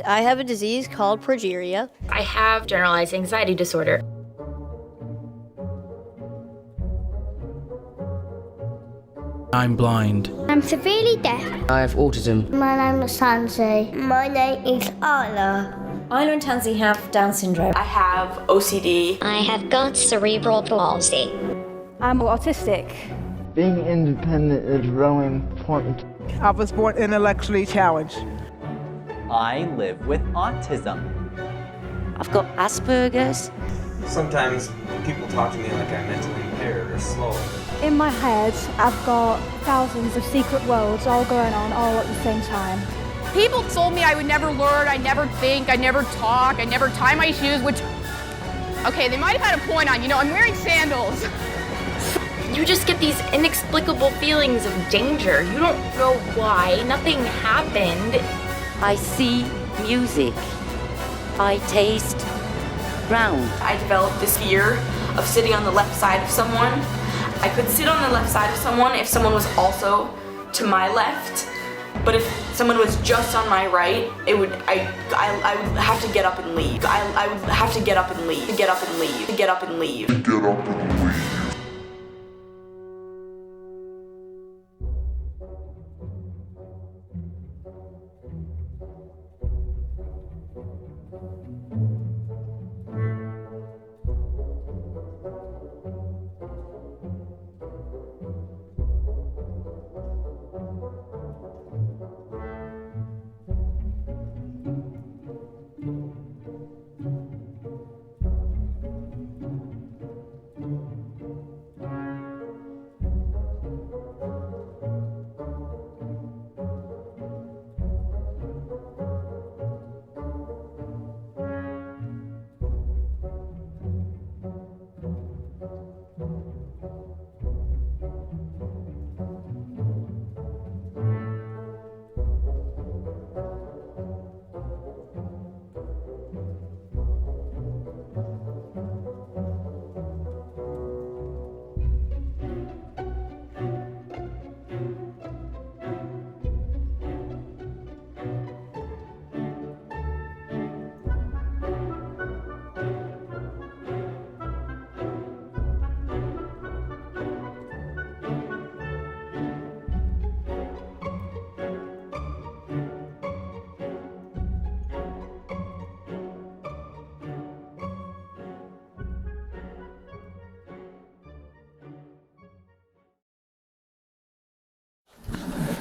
I have a disease called progeria. I have generalized anxiety disorder. I'm blind. I'm severely deaf. I have autism. My name is Sansi. My name is Arla. Isla and Tansy have Down syndrome. I have OCD. I have got cerebral palsy. I'm autistic. Being independent is really important. I was born intellectually challenged. I live with autism. I've got Asperger's. Sometimes people talk to me like I'm mentally impaired or slow. In my head, I've got thousands of secret worlds all going on all at the same time. People told me I would never learn, I'd never think, I'd never talk, I'd never tie my shoes, which, okay, they might have had a point on, I'm wearing sandals. You just get these inexplicable feelings of danger. You don't know why. Nothing happened. I see music. I taste ground. I developed this fear of sitting on the left side of someone. I could sit on the left side of someone if someone was also to my left, but if someone was just on my right, I would have to get up and leave. I would have to get up and leave. Get up and leave. Get up and leave. Get up and leave.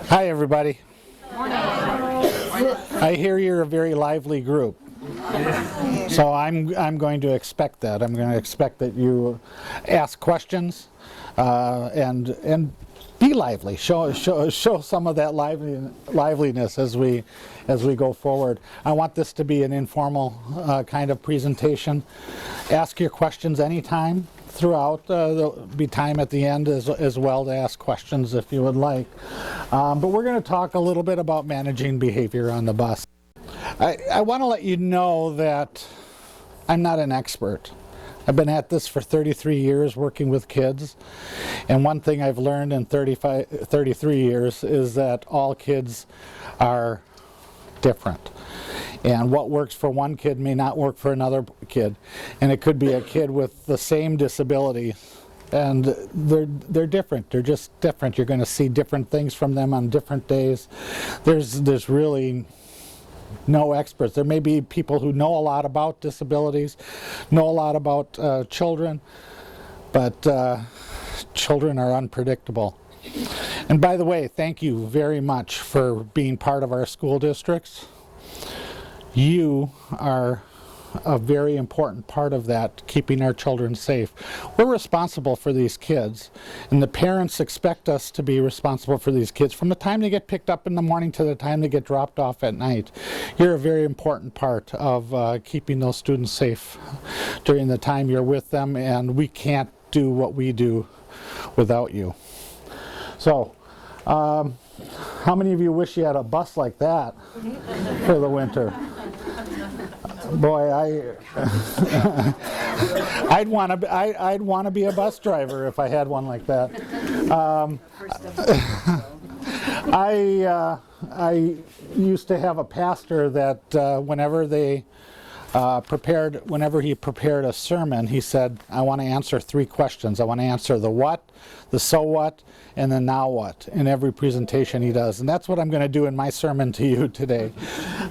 Hi, everybody. Morning. I hear you're a very lively group. So I'm going to expect that. I'm going to expect that you ask questions and be lively. Show some of that liveliness as we go forward. I want this to be an informal kind of presentation. Ask your questions anytime throughout. There'll be time at the end as well to ask questions if you would like. But we're going to talk a little bit about managing behavior on the bus. I want to let you know that I'm not an expert. I've been at this for 33 years working with kids, and one thing I've learned in 33 years is that all kids are different. And what works for one kid may not work for another kid. And it could be a kid with the same disability, and they're different. They're just different. You're going to see different things from them on different days. There's really no experts. There may be people who know a lot about disabilities, know a lot about children, but children are unpredictable. And by the way, thank you very much for being part of our school districts. You are a very important part of that, keeping our children safe. We're responsible for these kids, and the parents expect us to be responsible for these kids from the time they get picked up in the morning to the time they get dropped off at night. You're a very important part of keeping those students safe during the time you're with them, and we can't do what we do without you. So, how many of you wish you had a bus like that for the winter? Boy, I'd want to be a bus driver if I had one like that. I used to have a pastor that whenever he prepared a sermon, he said, I want to answer 3 questions. I want to answer the what, the so what, and the now what in every presentation he does. And that's what I'm going to do in my sermon to you today.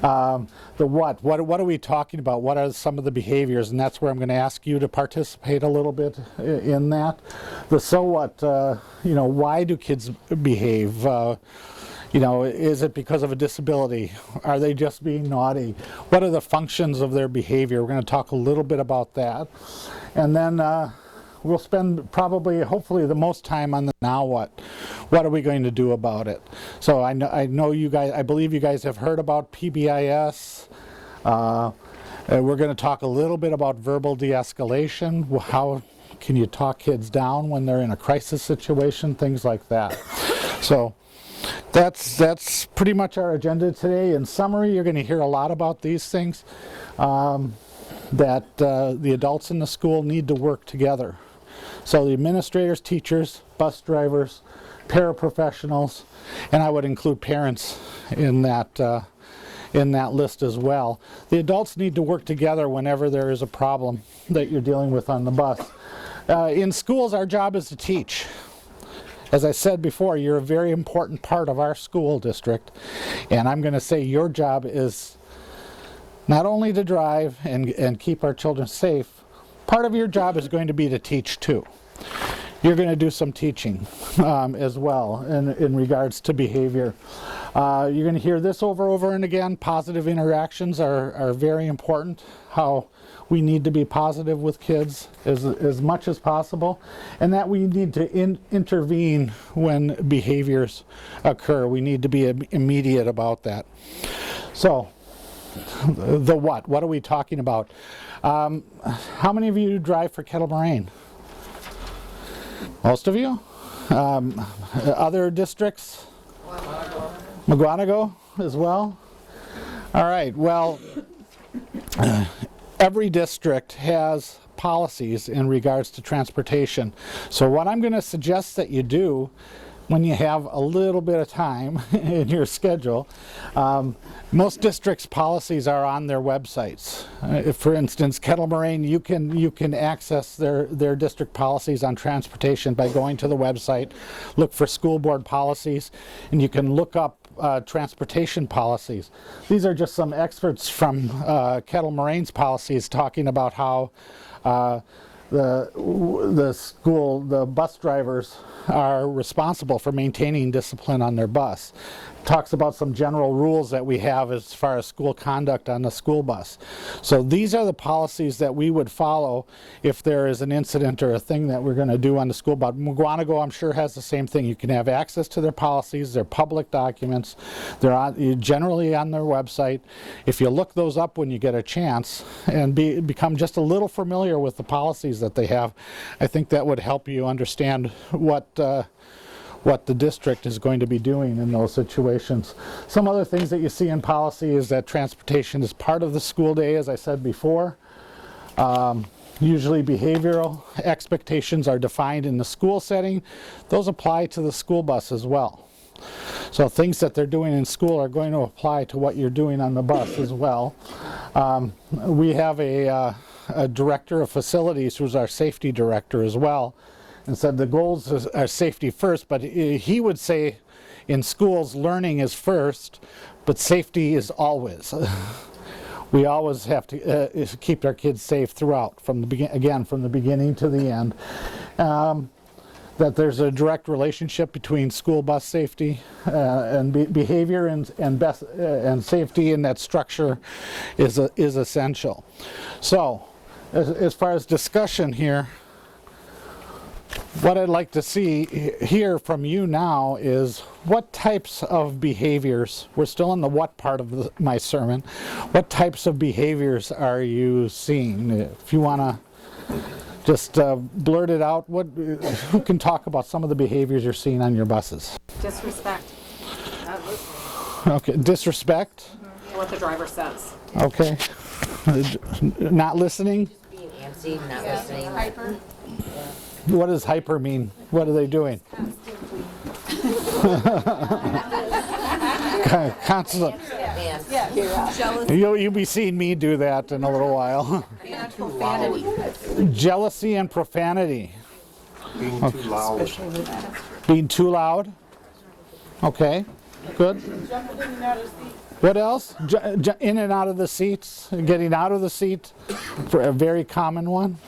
The what are we talking about? What are some of the behaviors? And that's where I'm going to ask you to participate a little bit in that. The so what, why do kids behave? Is it because of a disability? Are they just being naughty? What are the functions of their behavior? We're going to talk a little bit about that. And then we'll spend hopefully the most time on the now what. What are we going to do about it? So I know you guys, I believe you guys have heard about PBIS. We're going to talk a little bit about verbal de-escalation. How can you talk kids down when they're in a crisis situation? Things like that. So that's pretty much our agenda today. In summary, you're going to hear a lot about these things, that the adults in the school need to work together. So the administrators, teachers, bus drivers, paraprofessionals, and I would include parents in that list as well. The adults need to work together whenever there is a problem that you're dealing with on the bus. In schools, our job is to teach. As I said before, you're a very important part of our school district, and I'm going to say your job is not only to drive and keep our children safe, part of your job is going to be to teach too. You're going to do some teaching as well in regards to behavior. You're going to hear this over and again. Positive interactions are very important. How we need to be positive with kids as much as possible, and that we need to intervene when behaviors occur. We need to be immediate about that. So, the what are we talking about? How many of you drive for Kettle Moraine? Most of you? Other districts? McGuanago as well? All right, well, every district has policies in regards to transportation. So what I'm going to suggest that you do when you have a little bit of time in your schedule, most districts' policies are on their websites. For instance, Kettle Moraine, you can access their district policies on transportation by going to the website, look for school board policies, and you can look up transportation policies. These are just some excerpts from Kettle Moraine's policies talking about how the bus drivers are responsible for maintaining discipline on their bus. Talks about some general rules that we have as far as school conduct on the school bus. So these are the policies that we would follow if there is an incident or a thing that we're going to do on the school bus. McGuanago, I'm sure, has the same thing. You can have access to their policies. They're public documents. They're generally on their website. If you look those up when you get a chance and become just a little familiar with the policies that they have, I think that would help you understand what the district is going to be doing in those situations. Some other things that you see in policy is that transportation is part of the school day, as I said before. Usually behavioral expectations are defined in the school setting. Those apply to the school bus as well. So things that they're doing in school are going to apply to what you're doing on the bus as well. We have a director of facilities who's our safety director as well, and said the goals are safety first, but he would say in schools learning is first, but safety is always. We always have to keep our kids safe throughout, from the beginning to the end. That there's a direct relationship between school bus safety and behavior and safety, and that structure is essential. So, as far as discussion here, what I'd like to hear from you now is what types of behaviors, we're still in the what part of my sermon, what types of behaviors are you seeing? If you want to just blurt it out, who can talk about some of the behaviors you're seeing on your buses? Disrespect. Not listening. Okay, disrespect? Mm-hmm. What the driver says. Okay. Not listening? Just being antsy, not listening. Hyper. What does hyper mean? What are they doing? Constant. You'll be seeing me do that in a little while. Jealousy and profanity. Being too loud. Being too loud. Okay, good. What else? In and out of the seats, getting out of the seat, for a very common one.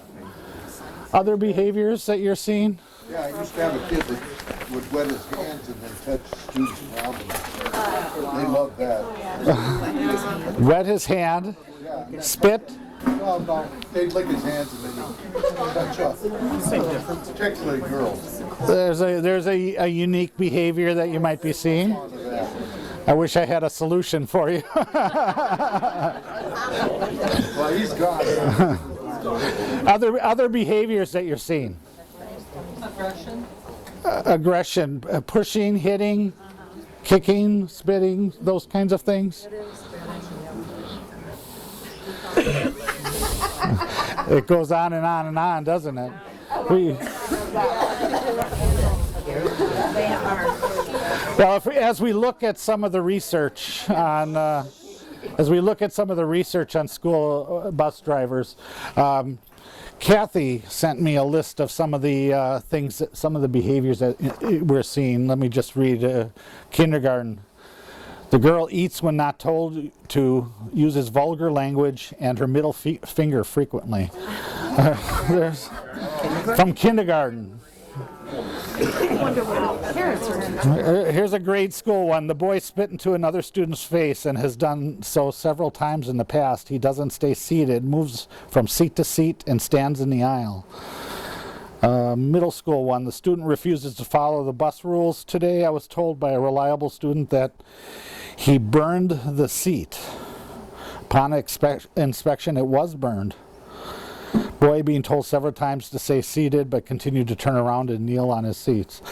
Other behaviors that you're seeing? Yeah, I used to have a kid that would wet his hands and then touch students around him. They love that. Wet his hand, spit. No, they'd lick his hands and then he'd touch up. Same difference. Particularly girls. There's a unique behavior that you might be seeing. I wish I had a solution for you. Well, he's gone. Other behaviors that you're seeing. Aggression, pushing, hitting, kicking, spitting, those kinds of things. It goes on and on and on, doesn't it? Well, as we look at some of the research on, school bus drivers, Kathy sent me a list of some of the some of the behaviors that we're seeing. Let me just read. Kindergarten. The girl eats when not told to, uses vulgar language, and her middle finger frequently. From kindergarten. Here's a grade school one. The boy spit into another student's face and has done so several times in the past. He doesn't stay seated, moves from seat to seat, and stands in the aisle. Middle school one. The student refuses to follow the bus rules. Today I was told by a reliable student that he burned the seat. Upon inspection, it was burned. Boy being told several times to stay seated, but continued to turn around and kneel on his seats.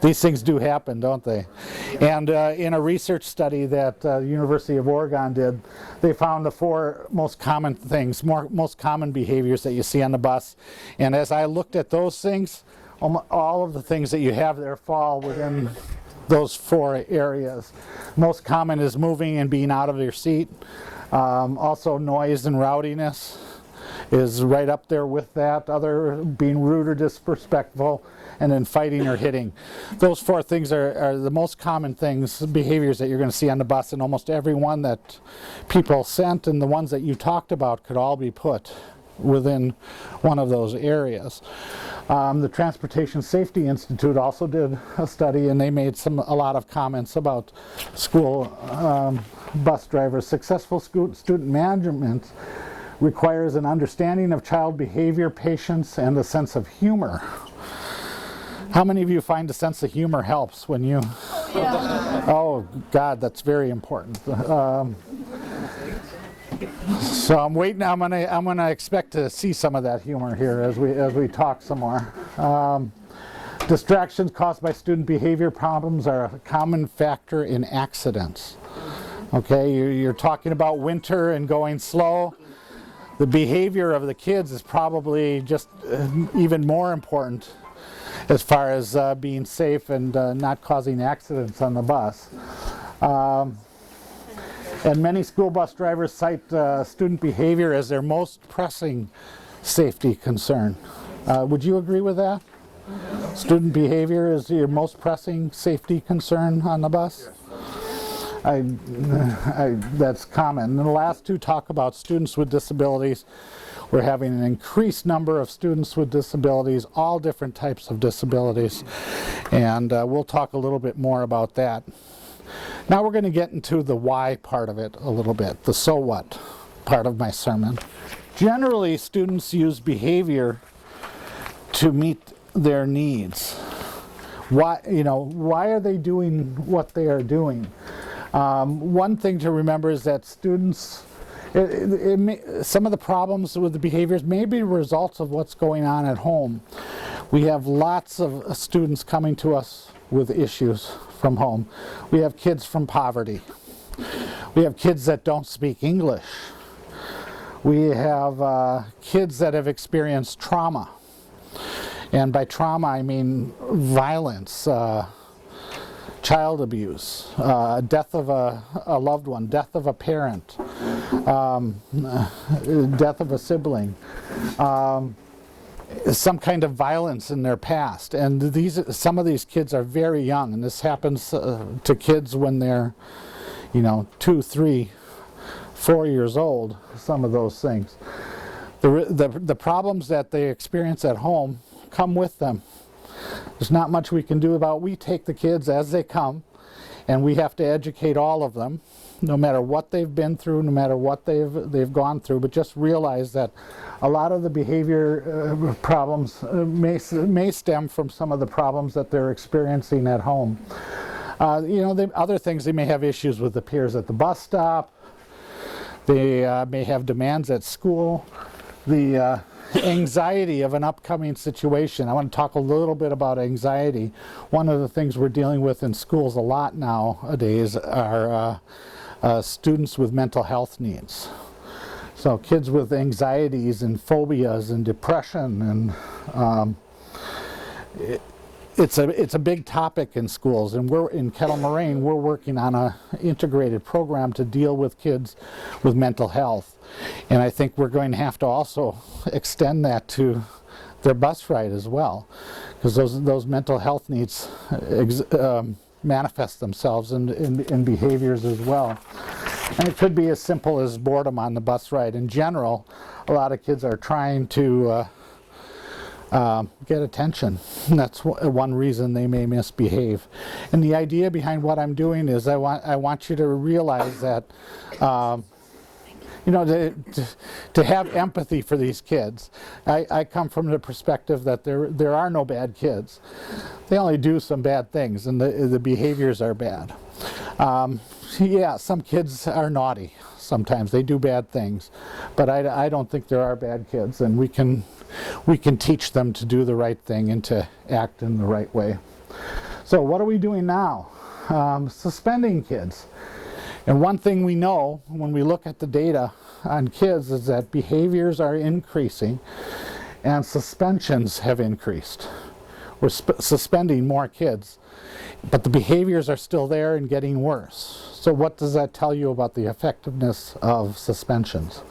These things do happen, don't they? And in a research study that the University of Oregon did, they found the 4 most common things, most common behaviors that you see on the bus. And as I looked at those things, all of the things that you have there fall within those 4 areas. Most common is moving and being out of your seat. Also noise and rowdiness is right up there with that. Other being rude or disrespectful, and then fighting or hitting. Those 4 things are the most common things, behaviors that you're going to see on the bus, and almost every one that people sent and the ones that you talked about could all be put within one of those areas. The Transportation Safety Institute also did a study, and they made a lot of comments about school bus drivers. Successful student management requires an understanding of child behavior, patience, and a sense of humor. How many of you find a sense of humor helps when you... Oh, God, that's very important. So I'm waiting. I'm gonna expect to see some of that humor here as we talk some more. Distractions caused by student behavior problems are a common factor in accidents. Okay, you're talking about winter and going slow. The behavior of the kids is probably just even more important as far as being safe and not causing accidents on the bus. And many school bus drivers cite student behavior as their most pressing safety concern. Would you agree with that? Student behavior is your most pressing safety concern on the bus? That's common. And the last 2 talk about students with disabilities. We're having an increased number of students with disabilities, all different types of disabilities. And we'll talk a little bit more about that. Now we're going to get into the why part of it a little bit, the so what part of my sermon. Generally, students use behavior to meet their needs. Why are they doing what they are doing? One thing to remember is that students, some of the problems with the behaviors may be results of what's going on at home. We have lots of students coming to us with issues from home. We have kids from poverty. We have kids that don't speak English. We have kids that have experienced trauma. And by trauma, I mean violence, child abuse, death of a loved one, death of a parent, death of a sibling, some kind of violence in their past. And some of these kids are very young, and this happens to kids when they're, 2, 3, 4 years old, some of those things. The problems that they experience at home come with them. There's not much we can do about it. We take the kids as they come, and we have to educate all of them, no matter what they've been through, no matter what they've gone through. But just realize that a lot of the behavior problems may stem from some of the problems that they're experiencing at home. Other things, they may have issues with the peers at the bus stop. They may have demands at school. The anxiety of an upcoming situation. I want to talk a little bit about anxiety. One of the things we're dealing with in schools a lot nowadays are students with mental health needs. So kids with anxieties and phobias and depression, and it's a big topic in schools, and we're in Kettle Moraine, we're working on an integrated program to deal with kids with mental health. And I think we're going to have to also extend that to their bus ride as well, because those mental health needs manifest themselves in behaviors as well. And it could be as simple as boredom on the bus ride. In general, a lot of kids are trying to get attention. And that's one reason they may misbehave. And the idea behind what I'm doing is I want you to realize that to have empathy for these kids. I come from the perspective that there are no bad kids. They only do some bad things, and the behaviors are bad. Yeah, some kids are naughty. Sometimes they do bad things, but I don't think there are bad kids, and we can teach them to do the right thing and to act in the right way. So what are we doing now? Suspending kids. And one thing we know when we look at the data on kids is that behaviors are increasing and suspensions have increased. We're suspending more kids, but the behaviors are still there and getting worse. So what does that tell you about the effectiveness of suspensions?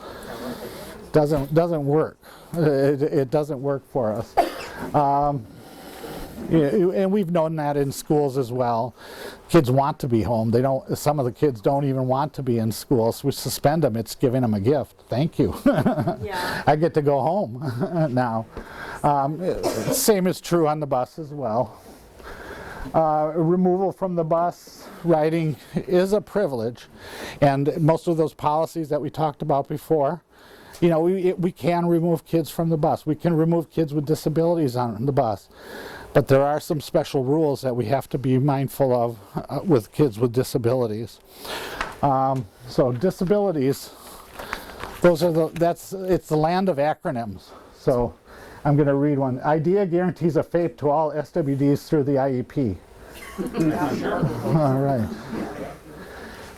Doesn't work. It doesn't work for us. And we've known that in schools as well. Kids want to be home. Some of the kids don't even want to be in school, so we suspend them. It's giving them a gift. Thank you. Yeah. I get to go home now. Same is true on the bus as well. Removal from the bus riding is a privilege, and most of those policies that we talked about before, we can remove kids from the bus. We can remove kids with disabilities on the bus. But there are some special rules that we have to be mindful of with kids with disabilities. So disabilities, it's the land of acronyms. So I'm going to read one. IDEA guarantees a FAPE to all SWDs through the IEP. All right.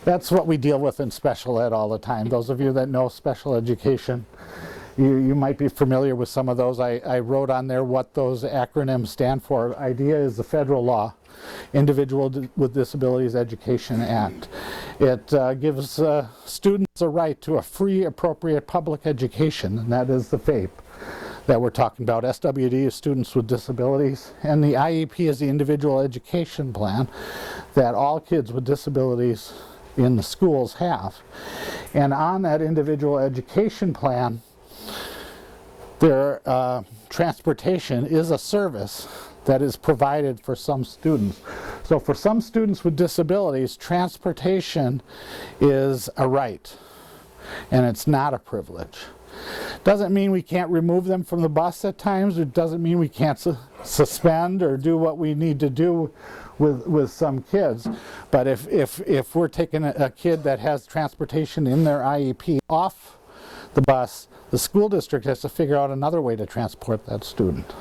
That's what we deal with in special ed all the time. Those of you that know special education, you might be familiar with some of those. I wrote on there what those acronyms stand for. IDEA is the federal law, Individual with Disabilities Education Act. It gives students a right to a free, appropriate public education, and that is the FAPE that we're talking about. SWD is students with disabilities, and the IEP is the individual education plan that all kids with disabilities in the schools have. And on that individual education plan, their transportation is a service that is provided for some students. So for some students with disabilities, transportation is a right, and it's not a privilege. Doesn't mean we can't remove them from the bus at times. It doesn't mean we can't suspend or do what we need to do with some kids. But if we're taking a kid that has transportation in their IEP off the bus, the school district has to figure out another way to transport that student,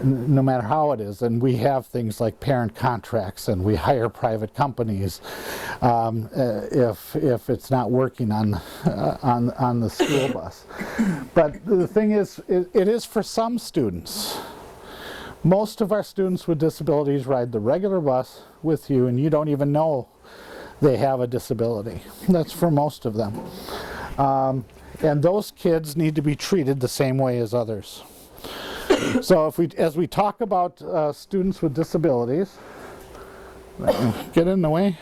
no matter how it is. And we have things like parent contracts, and we hire private companies if it's not working on the school bus. But the thing is, it is for some students. Most of our students with disabilities ride the regular bus with you and you don't even know they have a disability. That's for most of them. And those kids need to be treated the same way as others. So as we talk about students with disabilities, get in the way,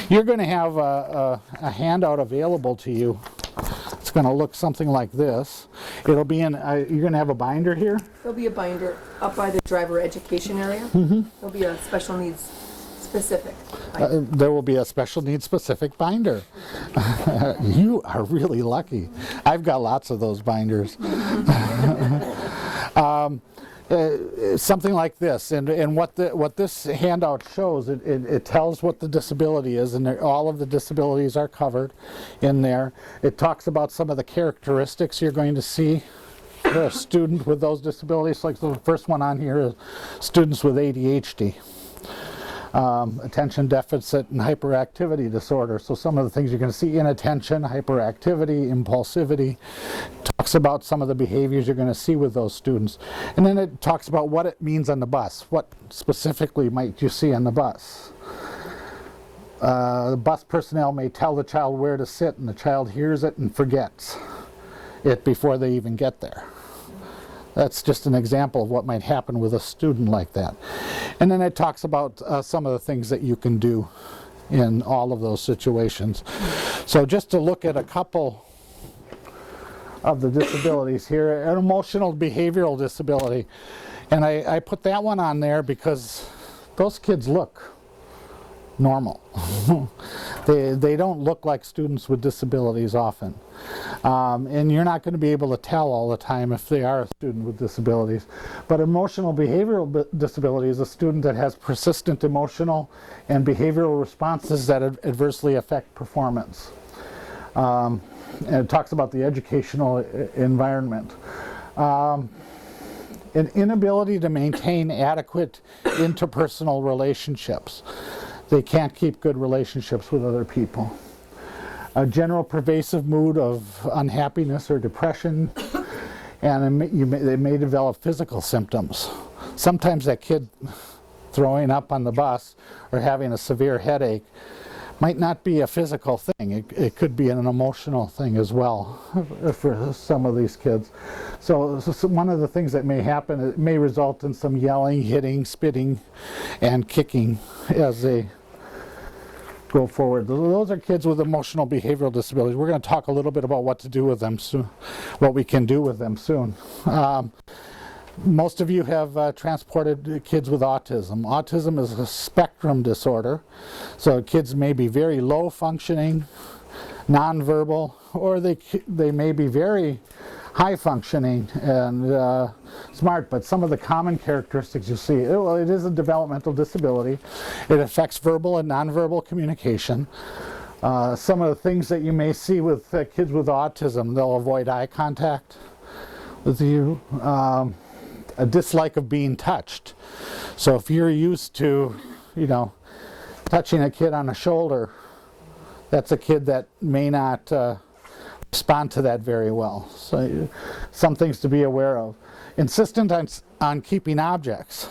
you're going to have a handout available to you. It's going to look something like this. It'll be in, you're going to have a binder here? There'll be a binder up by the driver education area. Mm-hmm. There'll be a special needs specific there will be a special needs specific binder. You are really lucky. I've got lots of those binders. Something like this, and what this handout shows, it tells what the disability is, and all of the disabilities are covered in there. It talks about some of the characteristics you're going to see for a student with those disabilities. Like the first one on here is students with ADHD. Attention deficit and hyperactivity disorder. So some of the things you're going to see: inattention, hyperactivity, impulsivity. Talks about some of the behaviors you're going to see with those students. And then it talks about what it means on the bus. What specifically might you see on the bus? The bus personnel may tell the child where to sit, and the child hears it and forgets it before they even get there. That's just an example of what might happen with a student like that. And then it talks about some of the things that you can do in all of those situations. So just to look at a couple of the disabilities here, an emotional behavioral disability. And I put that one on there because those kids look normal. They don't look like students with disabilities often. And you're not going to be able to tell all the time if they are a student with disabilities. But emotional behavioral disability is a student that has persistent emotional and behavioral responses that adversely affect performance. And it talks about the educational environment. An inability to maintain adequate interpersonal relationships. They can't keep good relationships with other people. A general pervasive mood of unhappiness or depression, and they may develop physical symptoms. Sometimes that kid throwing up on the bus or having a severe headache might not be a physical thing. It could be an emotional thing as well for some of these kids. So one of the things that may happen, it may result in some yelling, hitting, spitting, and kicking as they go forward. Those are kids with emotional behavioral disabilities. We're going to talk a little bit about what to do with them soon, what we can do with them soon. Most of you have transported kids with autism. Autism is a spectrum disorder, so kids may be very low functioning, nonverbal, or they may be very high functioning and smart, but some of the common characteristics you see, well, it is a developmental disability. It affects verbal and nonverbal communication. Some of the things that you may see with kids with autism, they'll avoid eye contact with you. A dislike of being touched. So if you're used to, touching a kid on the shoulder, that's a kid that may not respond to that very well. So some things to be aware of. Insistent on keeping objects.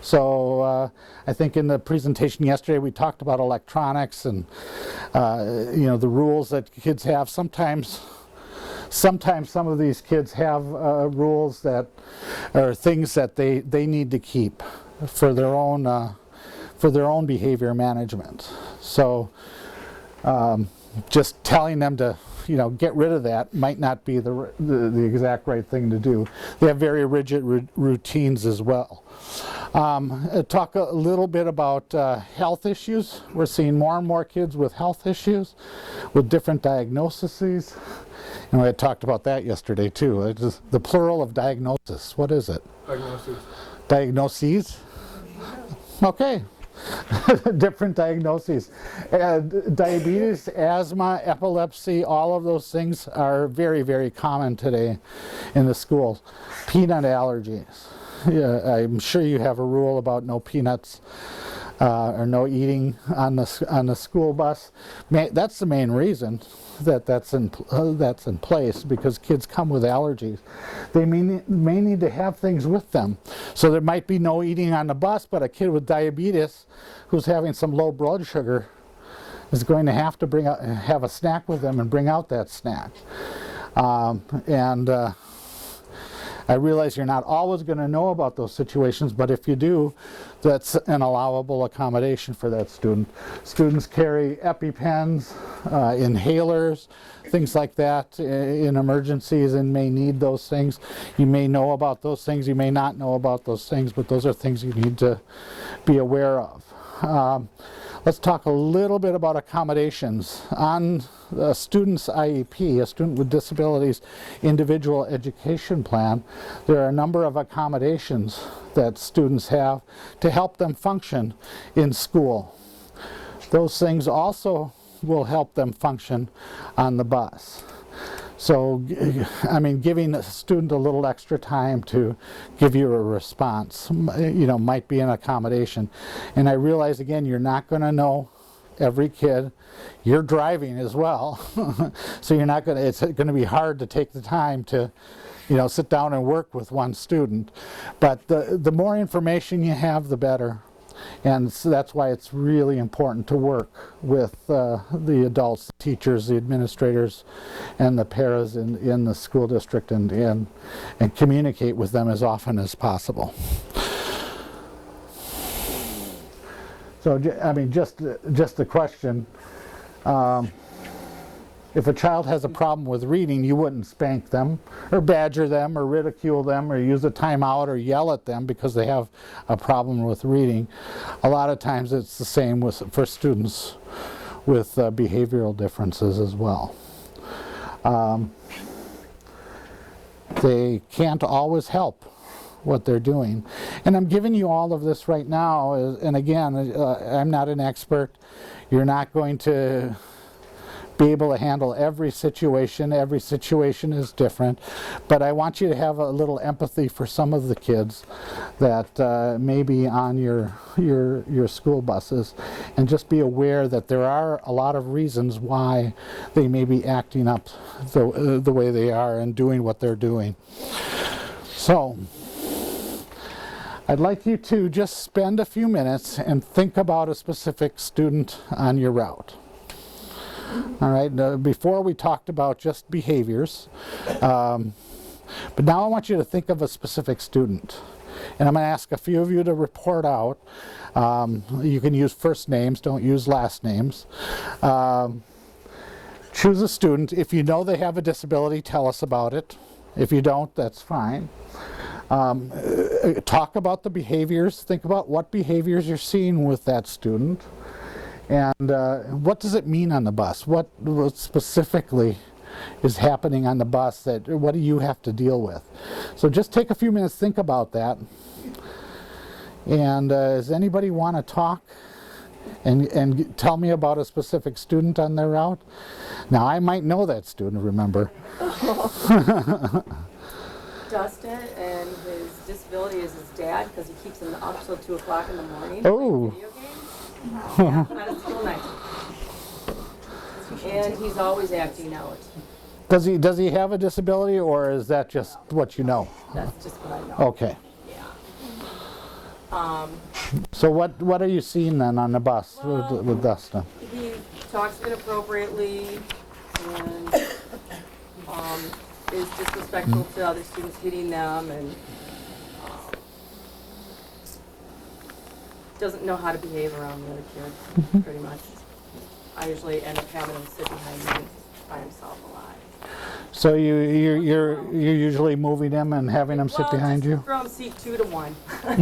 So I think in the presentation yesterday we talked about electronics and the rules that kids have. Sometimes some of these kids have rules that are things that they need to keep for their own behavior management. So just telling them to get rid of that might not be the exact right thing to do. They have very rigid routines as well. Talk a little bit about health issues. We're seeing more and more kids with health issues, with different diagnoses. And we had talked about that yesterday too. It's just the plural of diagnosis. What is it? Diagnoses. Diagnoses? Okay. Different diagnoses. Diabetes, asthma, epilepsy, all of those things are very, very common today in the schools. Peanut allergies. Yeah, I'm sure you have a rule about no peanuts or no eating on the school bus. That's the main reason that's in place, because kids come with allergies. They may need to have things with them. So there might be no eating on the bus, but a kid with diabetes who's having some low blood sugar is going to have to have a snack with them and bring out that snack. I realize you're not always going to know about those situations, but if you do, that's an allowable accommodation for that student. Students carry EpiPens, inhalers, things like that in emergencies, and may need those things. You may know about those things, you may not know about those things, but those are things you need to be aware of. Let's talk a little bit about accommodations. On a student's IEP, a student with disabilities individual education plan, there are a number of accommodations that students have to help them function in school. Those things also will help them function on the bus. So, I mean, giving a student a little extra time to give you a response, might be an accommodation. And I realize, again, you're not going to know every kid. You're driving as well, so you're not going to. It's going to be hard to take the time to, sit down and work with one student. But the more information you have, the better. And so that's why it's really important to work with the adults, the teachers, the administrators, and the paras in the school district, and communicate with them as often as possible. So, I mean, just a question. If a child has a problem with reading, you wouldn't spank them, or badger them, or ridicule them, or use a timeout, or yell at them because they have a problem with reading. A lot of times it's the same for students with behavioral differences as well. They can't always help what they're doing. And I'm giving you all of this right now, and again, I'm not an expert. You're not going to be able to handle every situation. Every situation is different, but I want you to have a little empathy for some of the kids that may be on your school buses, and just be aware that there are a lot of reasons why they may be acting up the way they are and doing what they're doing. So I'd like you to just spend a few minutes and think about a specific student on your route. All right, before we talked about just behaviors, but now I want you to think of a specific student. And I'm going to ask a few of you to report out. You can use first names, don't use last names. Choose a student. If you know they have a disability, tell us about it. If you don't, that's fine. Talk about the behaviors. Think about what behaviors you're seeing with that student. And what does it mean on the bus? What specifically is happening on the bus? What do you have to deal with? So just take a few minutes, think about that. And does anybody want to talk and tell me about a specific student on their route? Now, I might know that student, remember. Dustin, and his disability is his dad, because he keeps him up till 2 o'clock in the morning. Oh. Video games. Yeah, not a school night. And he's always acting out. Does he have a disability, or is that just what you know? That's just what I know. Okay. Yeah. So what are you seeing then on the bus with Dustin? He talks inappropriately and is disrespectful to other students, hitting them, and doesn't know how to behave around the other kids, pretty much. I usually end up having him sit behind me by himself a lot. So you're usually moving him and having him sit behind you? From seat 2 to 1. He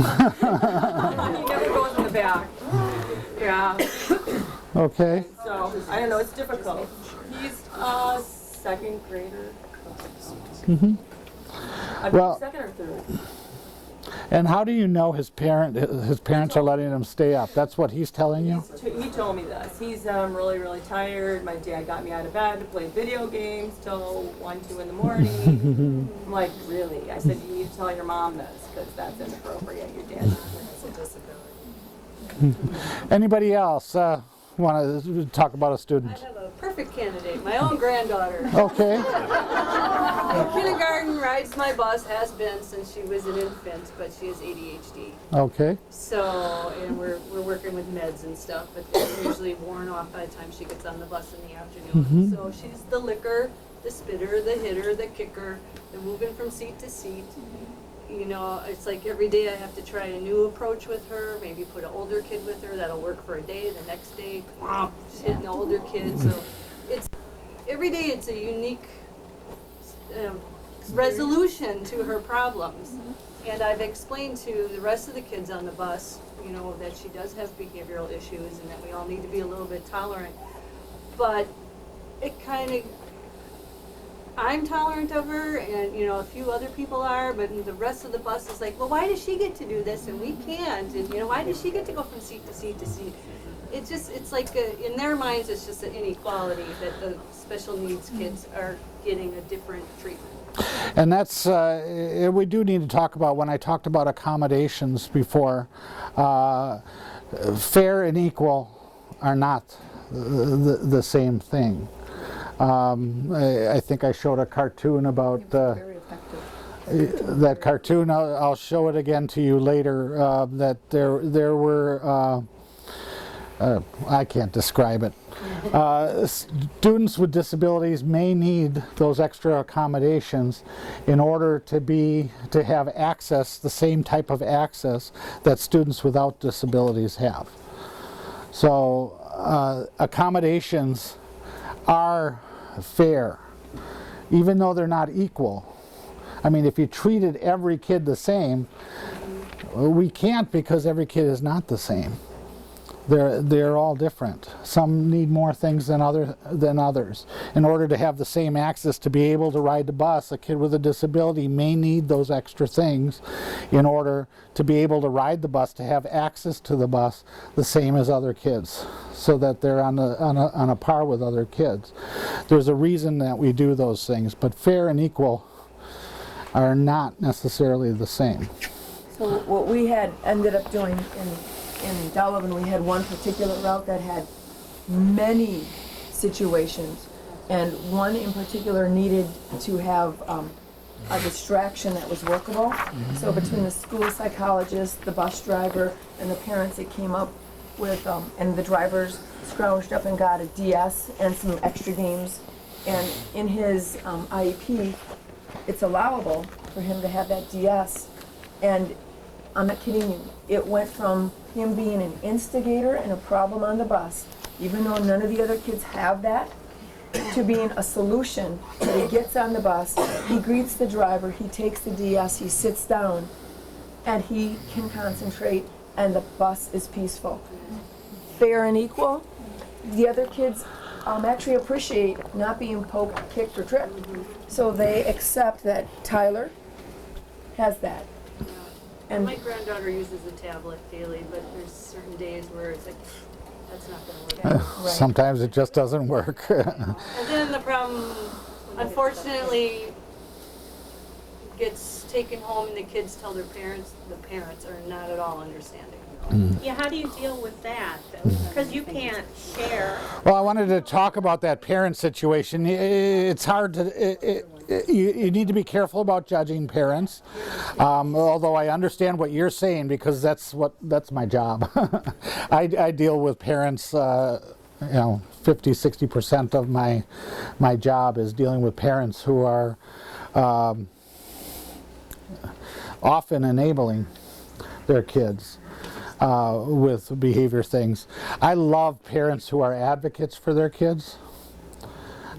never goes in the back. Yeah. Okay. So I don't know. It's difficult. He's a second grader. I believe second or third. And how do you know his parents are letting him stay up? That's what he's telling you? He told me this. He's really, really tired. My dad got me out of bed to play video games till 1, 2 in the morning. I'm like, really? I said, you need to tell your mom this, because that's inappropriate. Your dad has a disability. Anybody else want to talk about a student? I have a perfect candidate, my own granddaughter. Okay. In kindergarten, rides my bus, has been since she was an infant, but she has ADHD. Okay. So, and we're working with meds and stuff, but they're usually worn off by the time she gets on the bus in the afternoon. So she's the licker, the spitter, the hitter, the kicker, the moving from seat to seat. You know, it's like every day I have to try a new approach with her, maybe put an older kid with her that'll work for a day, the next day, she's hitting the older kid. So it's every day it's a unique resolution to her problems. And I've explained to the rest of the kids on the bus, you know, that she does have behavioral issues and that we all need to be a little bit tolerant. But it kind of, I'm tolerant of her, and you know, a few other people are, but the rest of the bus is like, well, why does she get to do this and we can't? And you know, why does she get to go from seat to seat to seat? It's just, it's like in their minds, it's just an inequality that the special needs kids are getting a different treatment. And that's, we do need to talk about, when I talked about accommodations before, fair and equal are not the same thing. I think I showed a cartoon about that cartoon. I'll show it again to you later. That there were I can't describe it. Students with disabilities may need those extra accommodations in order to have access, the same type of access that students without disabilities have. So accommodations are fair, even though they're not equal. I mean, if you treated every kid the same, we can't, because every kid is not the same. They're all different. Some need more things than others. In order to have the same access to be able to ride the bus, a kid with a disability may need those extra things in order to be able to ride the bus, to have access to the bus the same as other kids, so that they're on a par with other kids. There's a reason that we do those things, but fair and equal are not necessarily the same. So what we had ended up doing in Delavan, we had one particular route that had many situations, and one in particular needed to have a distraction that was workable. So between the school psychologist, the bus driver, and the parents, it came up with, and the drivers scrounged up and got a DS and some extra games. And in his IEP, it's allowable for him to have that DS. And I'm not kidding you, it went from him being an instigator and a problem on the bus, even though none of the other kids have that, to being a solution. So he gets on the bus, he greets the driver, he takes the DS, he sits down, and he can concentrate, and the bus is peaceful. Fair and equal. The other kids actually appreciate not being poked, kicked, or tripped. So they accept that Tyler has that. And my granddaughter uses a tablet daily, but there's certain days where it's like, that's not going to work. Right. Sometimes it just doesn't work. And then the problem, unfortunately, gets taken home and the kids tell their parents. The parents are not at all understanding. Yeah, how do you deal with that? Because you can't share. Well, I wanted to talk about that parent situation. It's hard to, you need to be careful about judging parents, although I understand what you're saying, because that's my job. I deal with parents, you know, 50-60% of my job is dealing with parents who are often enabling their kids with behavior things. I love parents who are advocates for their kids.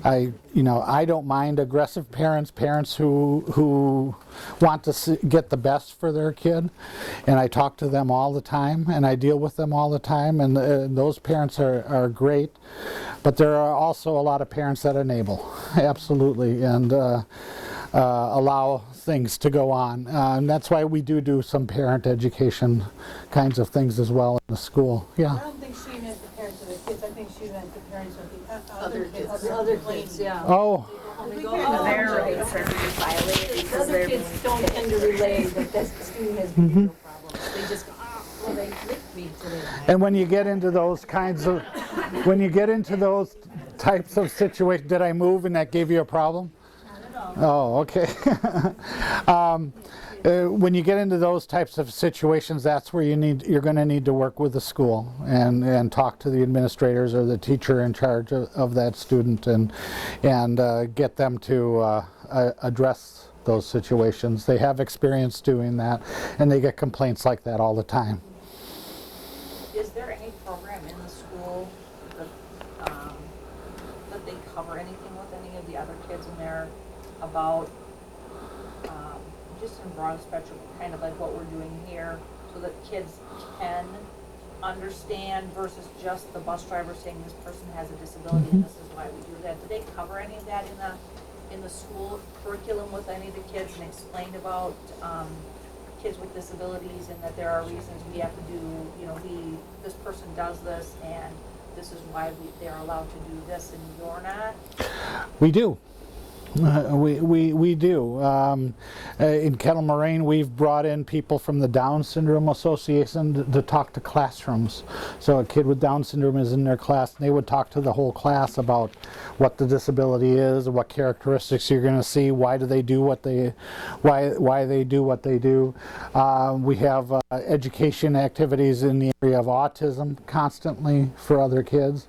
I don't mind aggressive parents who want to get the best for their kid, and I talk to them all the time, and I deal with them all the time, and those parents are great. But there are also a lot of parents that enable, absolutely, and allow things to go on. And that's why we do some parent education kinds of things as well in the school. Yeah. I don't think she meant the parents of the kids. I think she meant the parents of the other kids. Other kids, yeah. Oh. Their rights are violated. Other kids don't tend to relay that the student has behavioral problems. They just go, well, they And when you get into those kinds of, when you get into those types of situations, did I move and that gave you a problem? Oh, okay. When you get into those types of situations, that's where you're going to need to work with the school and talk to the administrators or the teacher in charge of that student and get them to address those situations. They have experience doing that, and they get complaints like that all the time. Is there any program in the school that they cover anything with any of the other kids in there about just in broad spectrum, kind of like what we're doing here, so that kids can understand versus just the bus driver saying this person has a disability and this is why we do that? Do they cover any of that in the school curriculum with any of the kids and explain about kids with disabilities and that there are reasons we have to do, you know, this person does this and this is why they're allowed to do this and you're not? We do. We do. In Kettle Moraine, we've brought in people from the Down Syndrome Association to talk to classrooms. So a kid with Down syndrome is in their class, and they would talk to the whole class about what the disability is, what characteristics you're going to see, why do they do what they, why they do what they do. We have education activities in the area of autism constantly for other kids.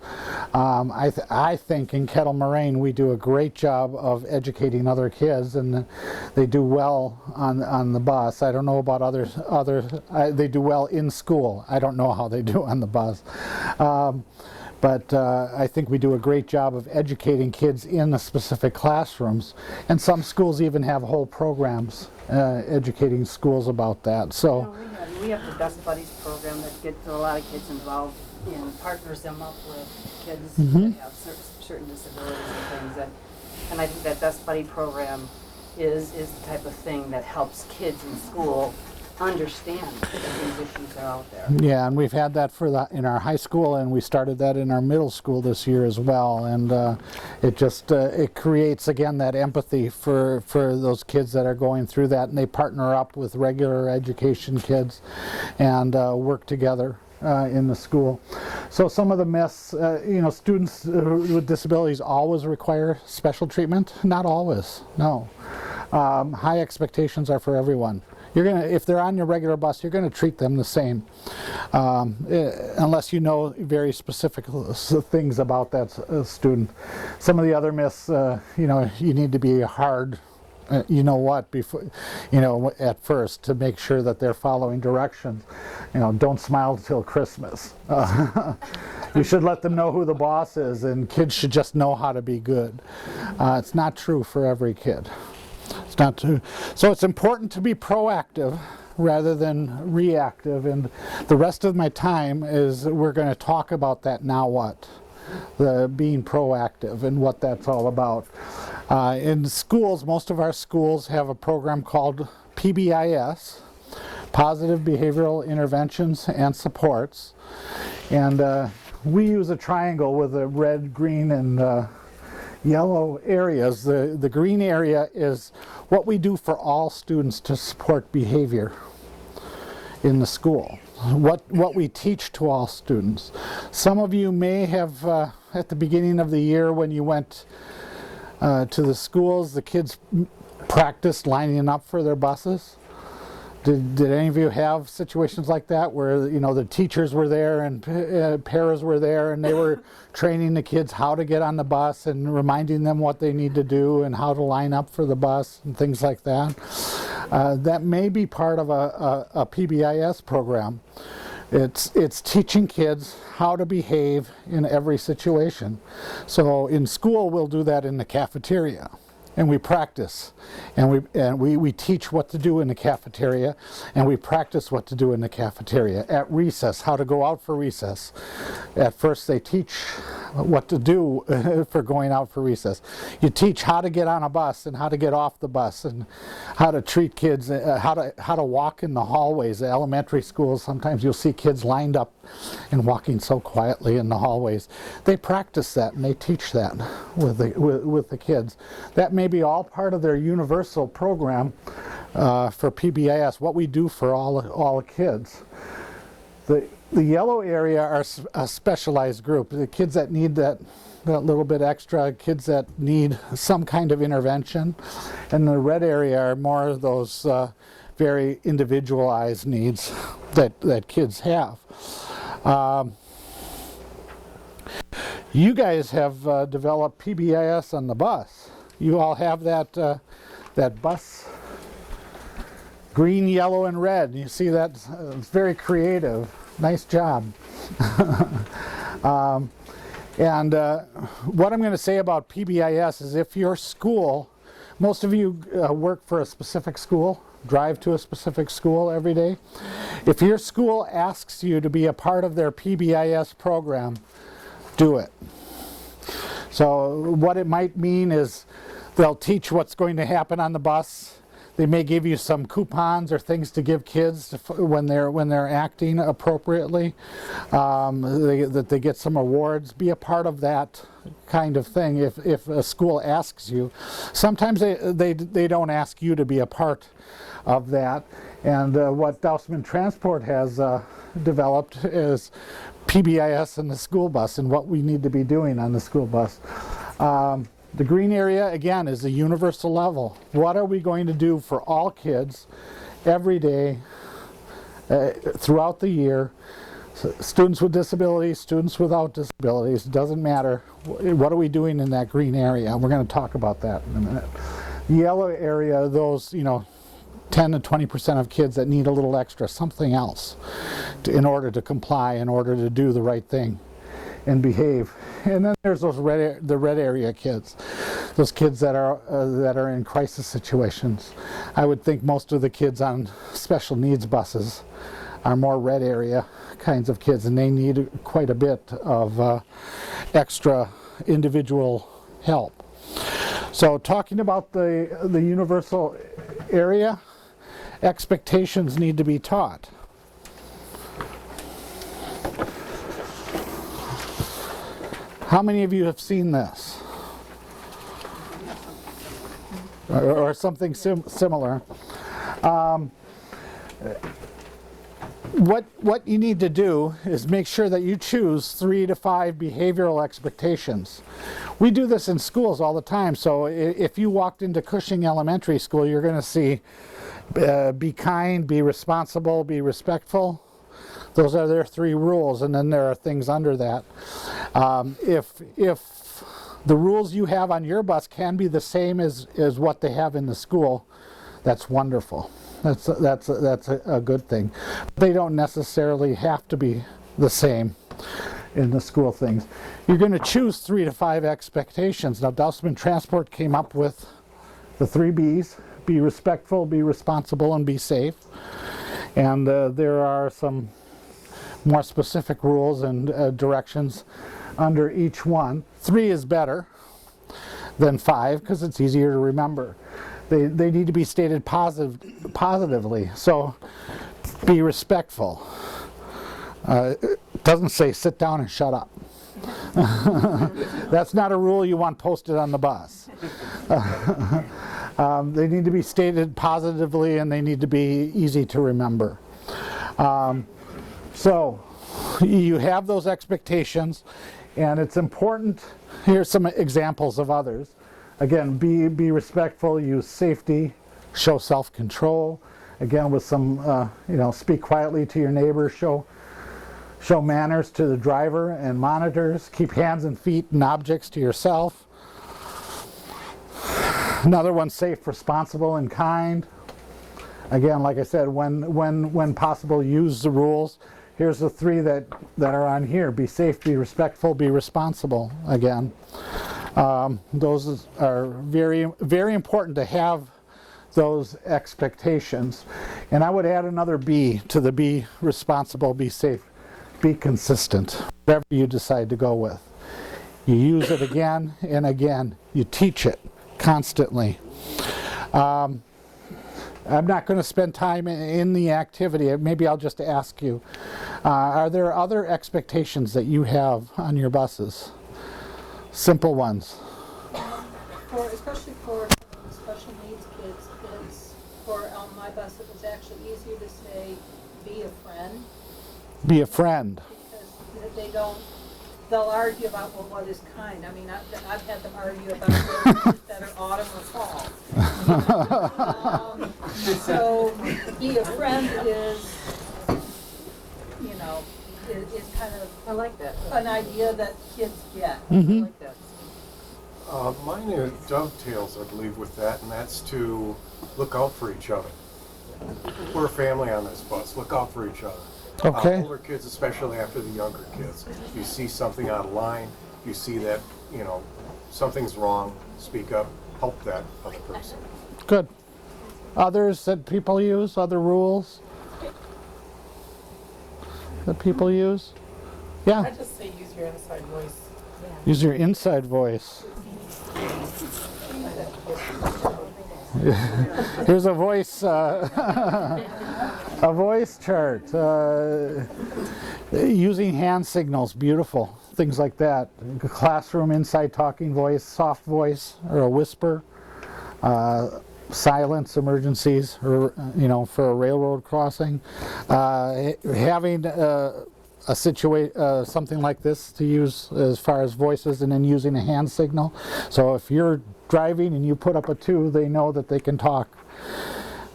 I think in Kettle Moraine we do a great job of educating other kids, and they do well on the bus. I don't know about others. They do well in school. I don't know how they do on the bus. But I think we do a great job of educating kids in the specific classrooms, and some schools even have whole programs educating schools about that. So we have the Best Buddies program that gets a lot of kids involved and partners them up with kids that have certain disabilities and things. And I think that Best Buddy program is the type of thing that helps kids in school understand that these issues are out there. Yeah, and we've had that in our high school, and we started that in our middle school this year as well. And it just it creates again that empathy for those kids that are going through that, and they partner up with regular education kids and work together in the school. So some of the myths, you know, students with disabilities always require special treatment. Not always, no. High expectations are for everyone. You're gonna, if they're on your regular bus, you're gonna treat them the same, unless you know very specific things about that student. Some of the other myths, you know, you need to be hard. You know what, before, you know, at first, to make sure that they're following directions. You know, don't smile till Christmas. You should let them know who the boss is, and kids should just know how to be good. It's not true for every kid. It's not true. So it's important to be proactive rather than reactive, and the rest of my time is we're going to talk about that now what. The being proactive and what that's all about. In schools, most of our schools have a program called PBIS, Positive Behavioral Interventions and Supports, and we use a triangle with the red, green, and yellow areas. The green area is what we do for all students to support behavior in the school. What we teach to all students. Some of you may have, at the beginning of the year when you went to the schools, the kids practiced lining up for their buses. Did any of you have situations like that where, you know, the teachers were there and paras were there and they were training the kids how to get on the bus and reminding them what they need to do and how to line up for the bus and things like that? That may be part of a PBIS program. It's teaching kids how to behave in every situation. So in school we'll do that in the cafeteria. And we practice, and we teach what to do in the cafeteria, and we practice what to do in the cafeteria. At recess, how to go out for recess. At first they teach what to do for going out for recess. You teach how to get on a bus and how to get off the bus and how to treat kids, how to walk in the hallways. At elementary schools, sometimes you'll see kids lined up and walking so quietly in the hallways. They practice that and they teach that with the kids. That may be all part of their universal program for PBIS, what we do for all kids. The yellow area are a specialized group. The kids that need that little bit extra, kids that need some kind of intervention. And the red area are more of those very individualized needs that kids have. You guys have developed PBIS on the bus. You all have that bus, green, yellow, and red. You see that? It's very creative. Nice job. And what I'm going to say about PBIS is if your school, most of you work for a specific school, drive to a specific school every day. If your school asks you to be a part of their PBIS program, do it. So what it might mean is they'll teach what's going to happen on the bus. They may give you some coupons or things to give kids when they're acting appropriately, that they get some awards. Be a part of that kind of thing if a school asks you. Sometimes they don't ask you to be a part of that. And what Dousman Transport has developed is PBIS in the school bus and what we need to be doing on the school bus. The green area, again, is a universal level. What are we going to do for all kids every day throughout the year? So students with disabilities, students without disabilities, doesn't matter. What are we doing in that green area? We're going to talk about that in a minute. The yellow area, those, 10 to 20% of kids that need a little extra, something else, in order to comply, in order to do the right thing and behave. And then there's those the red area kids, those kids that are in crisis situations. I would think most of the kids on special needs buses are more red area kinds of kids, and they need quite a bit of extra individual help. So talking about the universal area, expectations need to be taught. How many of you have seen this? Or something similar. What you need to do is make sure that you choose 3 to 5 behavioral expectations. We do this in schools all the time, so if you walked into Cushing Elementary School, you're going to see be kind, be responsible, be respectful. Those are their 3 rules, and then there are things under that. If the rules you have on your bus can be the same as what they have in the school, that's wonderful. That's a good thing. They don't necessarily have to be the same in the school things. You're going to choose 3 to 5 expectations. Now, Dousman Transport came up with the 3 B's: be respectful, be responsible, and be safe. And there are some more specific rules and directions under each one. 3 is better than 5 because it's easier to remember. They need to be stated positively. So be respectful. It doesn't say sit down and shut up. That's not a rule you want posted on the bus. They need to be stated positively, and they need to be easy to remember. So you have those expectations, and it's important. Here's some examples of others. Again, be respectful, use safety, show self-control. Again, with some, speak quietly to your neighbors, show manners to the driver and monitors, keep hands and feet and objects to yourself. Another one, safe, responsible, and kind. Again, like I said, when possible, use the rules. Here's the 3 that are on here: be safe, be respectful, be responsible. Again, those are very, very important to have those expectations. And I would add another B to the be responsible, be safe, be consistent. Whatever you decide to go with, you use it again and again. You teach it constantly. I'm not going to spend time in the activity. Maybe I'll just ask you, are there other expectations that you have on your buses? Simple ones. Especially for special needs kids, on my bus it was actually easier to say, be a friend, Be a friend. Because they don't, they'll argue about, well, what is kind? I mean, I've had them argue about whether it's better autumn or fall. So be a friend is, you know, is kind of, I like that, an idea that kids get. I like that. Mine dovetails, I believe, with that, and that's to look out for each other. We're a family on this bus. Look out for each other. Okay. Older kids, especially after the younger kids. You see something out of line, you see that, you know, something's wrong, speak up, help that other person. Good. Others that people use, other rules that people use? Yeah. I just say use your inside voice. Use your inside voice. Here's a voice, a voice chart. Using hand signals, beautiful. Things like that. Classroom inside talking voice, soft voice, or a whisper. Silence emergencies, or you know, for a railroad crossing. Having a something like this to use as far as voices, and then using a hand signal. So if you're driving and you put up a 2, they know that they can talk.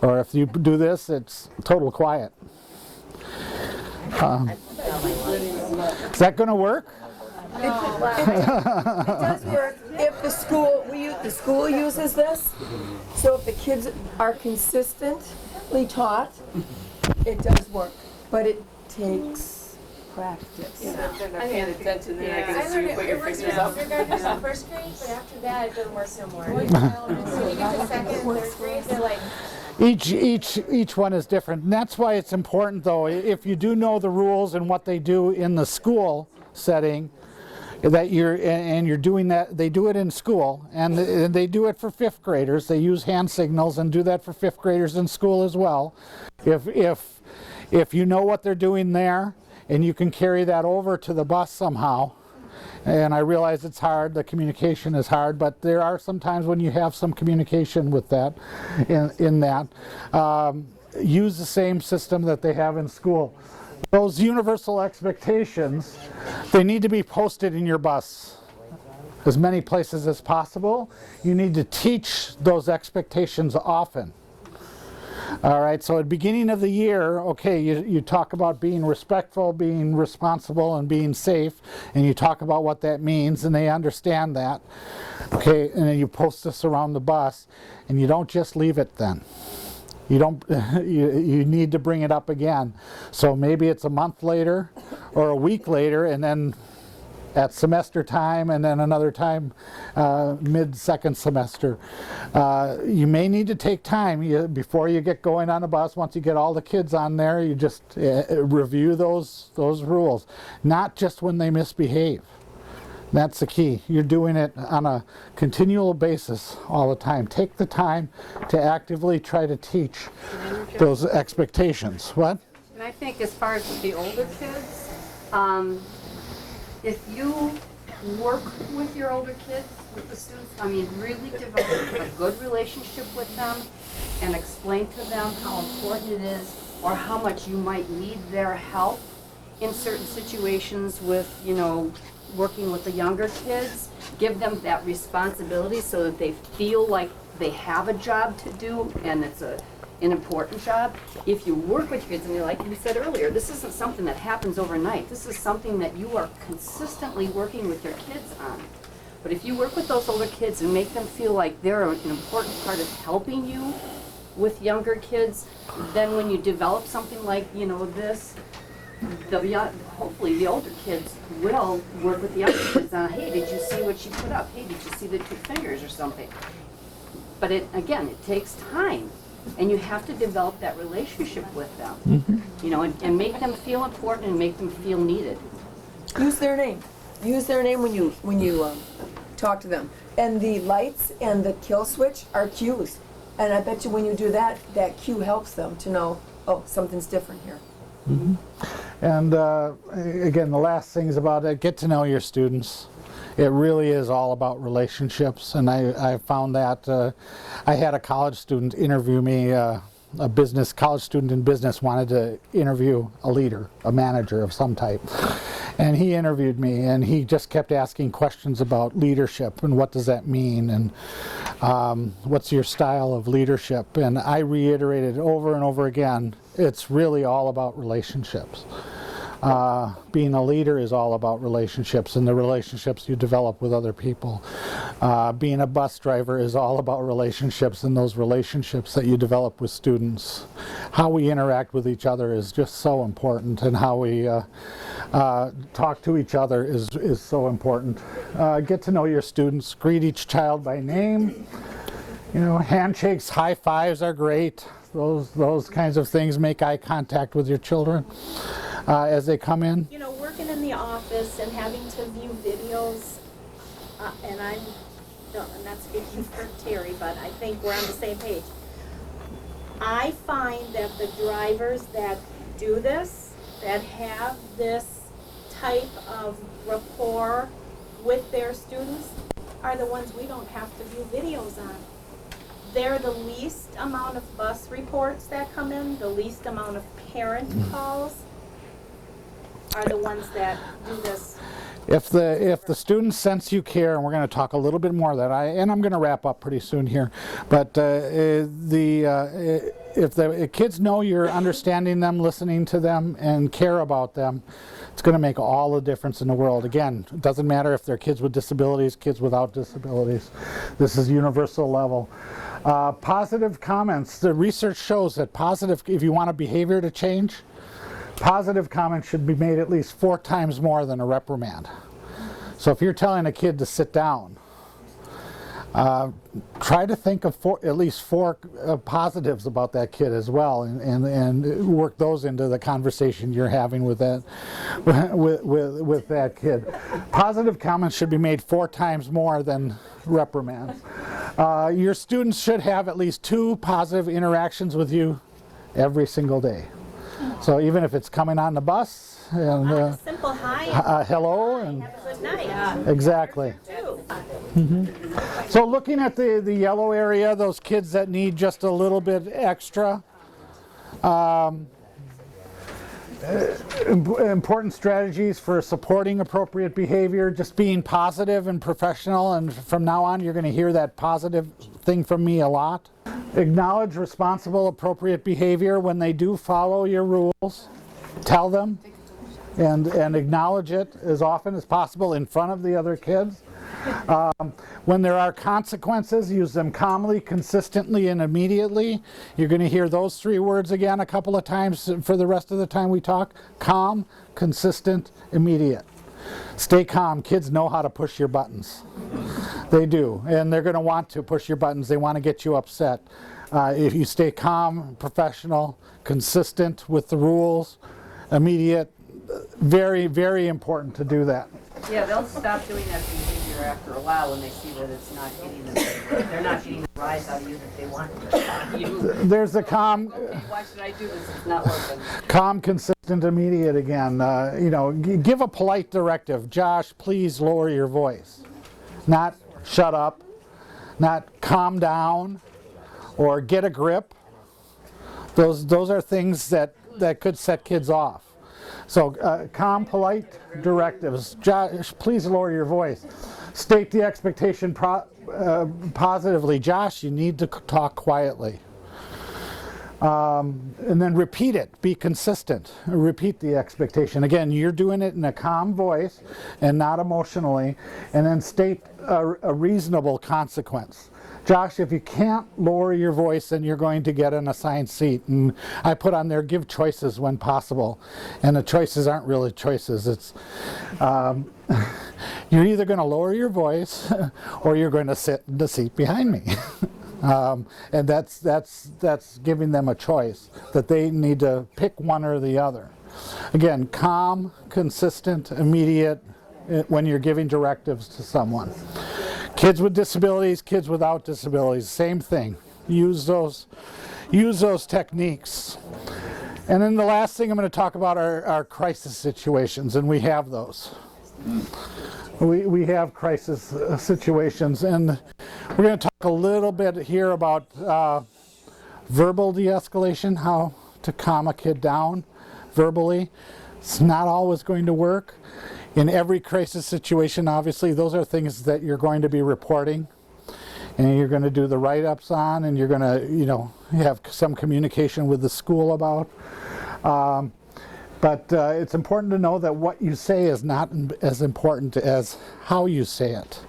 Or if you do this, it's total quiet. Is that going to work? It does work if the school uses this. So if the kids are consistently taught, it does work. But it takes practice. Yeah, they're not paying attention. They're not going to see you put your fingers up. Regardless of first grade, but after that, it doesn't work no more. So you get to second and third grade, they're like. Each one is different, and that's why it's important, though, if you do know the rules and what they do in the school setting, that you're doing that. They do it in school, and they do it for 5th graders. They use hand signals and do that for 5th graders in school as well. If you know what they're doing there, and you can carry that over to the bus somehow. And I realize it's hard, the communication is hard, but there are some times when you have some communication with that, in that. Use the same system that they have in school. Those universal expectations, they need to be posted in your bus. As many places as possible. You need to teach those expectations often. All right, so at the beginning of the year, okay, you talk about being respectful, being responsible, and being safe, and you talk about what that means, and they understand that. Okay, and then you post this around the bus, and you don't just leave it then. You don't. You need to bring it up again. So maybe it's a month later, or a week later, and then at semester time, and then another time mid-second semester. You may need to take time before you get going on a bus. Once you get all the kids on there, you just review those rules. Not just when they misbehave. That's the key. You're doing it on a continual basis all the time. Take the time to actively try to teach those expectations. What? And I think as far as the older kids, if you work with your older kids, with the students, I mean, really develop a good relationship with them and explain to them how important it is or how much you might need their help in certain situations with, you know, working with the younger kids. Give them that responsibility so that they feel like they have a job to do and it's an important job. If you work with kids, and like you said earlier, this isn't something that happens overnight. This is something that you are consistently working with your kids on. But if you work with those older kids and make them feel like they're an important part of helping you with younger kids, then when you develop something like, you know, this, hopefully the older kids will work with the younger kids on, hey, did you see what she put up? Hey, did you see the 2 fingers or something? But again, it takes time. And you have to develop that relationship with them, you know, and make them feel important and make them feel needed. Use their name. Use their name when you talk to them. And the lights and the kill switch are cues. And I bet you when you do that, that cue helps them to know, oh, something's different here. And again, the last thing is about it, get to know your students. It really is all about relationships, and I found that I had a college student interview me business college student in business wanted to interview a leader, a manager of some type. And he interviewed me, and he just kept asking questions about leadership and what does that mean, and what's your style of leadership. And I reiterated over and over again, it's really all about relationships. Being a leader is all about relationships and the relationships you develop with other people. Being a bus driver is all about relationships and those relationships that you develop with students. How we interact with each other is just so important, and how we talk to each other is so important. Get to know your students, greet each child by name. You know, handshakes, high fives are great. Those kinds of things. Make eye contact with your children as they come in. You know, working in the office and having to view videos, and I'm not speaking for Terry, but I think we're on the same page. I find that the drivers that do this, that have this type of rapport with their students, are the ones we don't have to view videos on. They're the least amount of bus reports that come in, the least amount of parent calls are the ones that do this. If the students sense you care, and we're going to talk a little bit more of that, and I'm going to wrap up pretty soon here, but if the kids know you're understanding them, listening to them, and care about them, it's going to make all the difference in the world. Again, it doesn't matter if they're kids with disabilities, kids without disabilities. This is universal level. Positive comments. The research shows that if you want a behavior to change, positive comments should be made at least 4 times more than a reprimand. So if you're telling a kid to sit down, try to think of at least 4 positives about that kid as well, and work those into the conversation you're having with that with that kid. Positive comments should be made 4 times more than reprimands. Your students should have at least 2 positive interactions with you every single day. So even if it's coming on the bus and simple hi, hello, and have a good night. Exactly. So looking at the yellow area, those kids that need just a little bit extra, important strategies for supporting appropriate behavior, just being positive and professional, and from now on you're going to hear that positive thing from me a lot. Acknowledge responsible, appropriate behavior when they do follow your rules. Tell them and acknowledge it as often as possible in front of the other kids. When there are consequences, use them calmly, consistently, and immediately. You're going to hear those 3 words again a couple of times for the rest of the time we talk. Calm, consistent, immediate. Stay calm. Kids know how to push your buttons. They do, and they're going to want to push your buttons. They want to get you upset. If you stay calm, professional, consistent with the rules, immediate, very, very important to do that. Yeah, they'll stop doing that behavior after a while when they see that it's not getting them. They're not getting the rise out of you that they want you. There's the calm. Okay, why should I do this? It's not working. Calm, consistent, immediate again. You know, give a polite directive. Josh, please lower your voice. Not shut up, not calm down, or get a grip. Those are things that could set kids off. So calm, polite directives. Josh, please lower your voice. State the expectation positively. Josh, you need to talk quietly. And then repeat it. Be consistent. Repeat the expectation. Again, you're doing it in a calm voice and not emotionally. And then state a reasonable consequence. Josh, if you can't lower your voice, then you're going to get an assigned seat. And I put on there, give choices when possible. And the choices aren't really choices. It's you're either going to lower your voice or you're going to sit in the seat behind me. And that's giving them a choice that they need to pick one or the other. Again, calm, consistent, immediate when you're giving directives to someone. Kids with disabilities, kids without disabilities, same thing. Use those techniques. And then the last thing I'm going to talk about are crisis situations, and we have those. We have crisis situations, and we're going to talk a little bit here about verbal de-escalation, how to calm a kid down verbally. It's not always going to work. In every crisis situation, obviously, those are things that you're going to be reporting, and you're going to do the write-ups on, and you're going to, you know, have some communication with the school about. But it's important to know that what you say is not as important as how you say it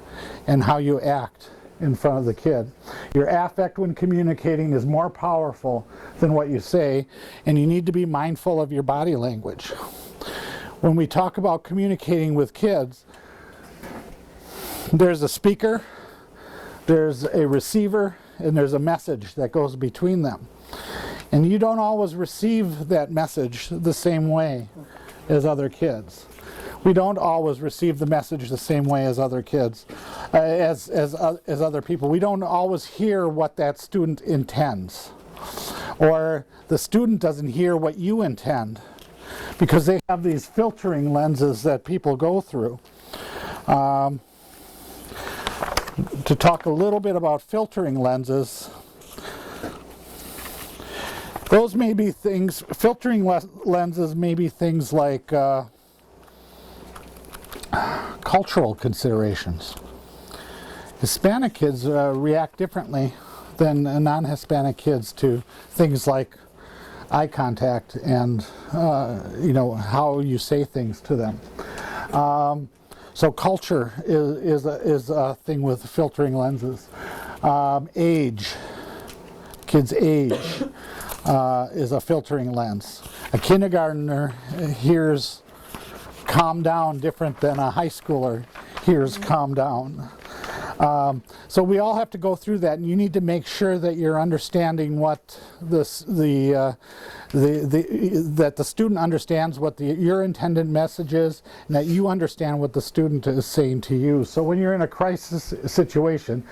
and how you act in front of the kid. Your affect when communicating is more powerful than what you say, and you need to be mindful of your body language. When we talk about communicating with kids, there's a speaker, there's a receiver, and there's a message that goes between them. And you don't always receive that message the same way as other kids. We don't always receive the message the same way as other kids, as other people. We don't always hear what that student intends, or the student doesn't hear what you intend, because they have these filtering lenses that people go through. To talk a little bit about filtering lenses, those may be things, filtering lenses may be things like cultural considerations. Hispanic kids react differently than non-Hispanic kids to things like eye contact and you know, how you say things to them. So culture is a thing with filtering lenses. Age, kids' age is a filtering lens. A kindergartner hears calm down different than a high schooler hears calm down. So we all have to go through that, and you need to make sure that you're understanding what that the student understands what your intended message is, and that you understand what the student is saying to you. So when you're in a crisis situation,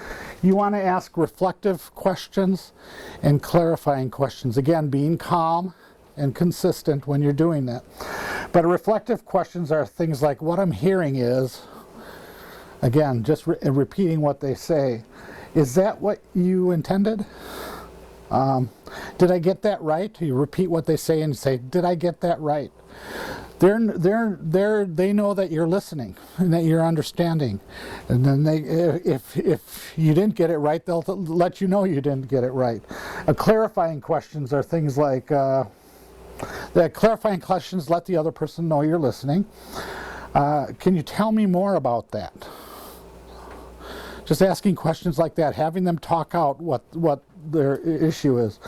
you want to ask reflective questions and clarifying questions. Again, being calm and consistent when you're doing that. But reflective questions are things like, what I'm hearing is, again, just repeating what they say. Is that what you intended? Did I get that right? You repeat what they say and say, did I get that right? They know that you're listening and that you're understanding. And then if you didn't get it right, they'll let you know you didn't get it right. Clarifying questions are things like, clarifying questions let the other person know you're listening. Can you tell me more about that? Just asking questions like that, having them talk out what their issue is.